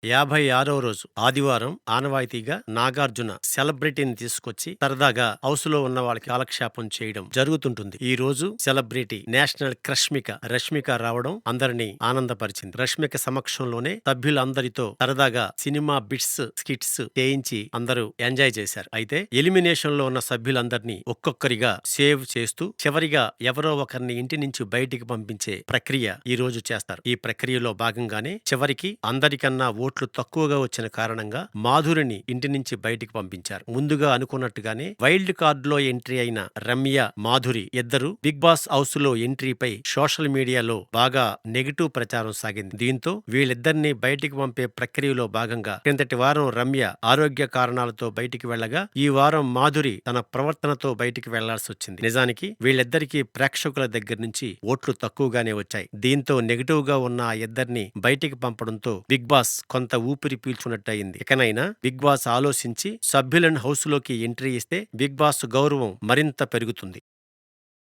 56వ రోజు ఆదివారం ఆనవాయితీగా నాగార్జున సెలబ్రిటీని తీసుకొచ్చి సరదాగా హౌస్ లో ఉన్న వాళ్ళకి కాలక్షేపం చేయడం జరుగుతుంటుంది. ఈ రోజు సెలబ్రిటీ నేషనల్ రష్మిక రావడం అందరినీ ఆనందపరిచింది. రష్మిక సమక్షంలోనే సభ్యులందరితో సరదాగా సినిమా బిట్స్ స్కిట్స్ చేయించి అందరూ ఎంజాయ్ చేశారు. అయితే ఎలిమినేషన్ లో ఉన్న సభ్యులందరినీ ఒక్కొక్కరిగా సేవ్ చేస్తూ చివరిగా ఎవరో ఒకరిని ఇంటి నుంచి బయటికి పంపించే ప్రక్రియ ఈ రోజు చేస్తారు. ఈ ప్రక్రియలో భాగంగానే చివరికి అందరికన్నా ఓట్లు తక్కువగా వచ్చిన కారణంగా మాధురిని ఇంటి నుంచి బయటికి పంపించారు. ముందుగా అనుకున్నట్టుగానే వైల్డ్ కార్డ్ లో ఎంట్రీ అయిన రమ్య, మాధురి ఇద్దరు బిగ్ బాస్ హౌస్ లో ఎంట్రీపై సోషల్ మీడియాలో బాగా నెగిటివ్ ప్రచారం సాగింది. దీంతో వీళ్ళిద్దరిని బయటికి పంపే ప్రక్రియలో భాగంగా క్రిందటి వారం రమ్య ఆరోగ్య కారణాలతో బయటికి వెళ్లగా ఈ వారం మాధురి తన ప్రవర్తనతో బయటికి వెళ్లాల్సి వచ్చింది. నిజానికి వీళ్ళిద్దరికీ ప్రేక్షకుల దగ్గర నుంచి ఓట్లు తక్కువగానే వచ్చాయి. దీంతో నెగిటివ్ గా ఉన్న ఆ ఇద్దరిని బయటికి పంపడంతో బిగ్ బాస్ కొంత ఊపిరి పీల్చుకున్నట్టయింది. ఇకనైనా బిగ్ బాస్ ఆలోచించి సభ్యులను హౌస్ లోకి ఎంట్రీ ఇస్తే బిగ్ బాస్ గౌరవం మరింత పెరుగుతుంది.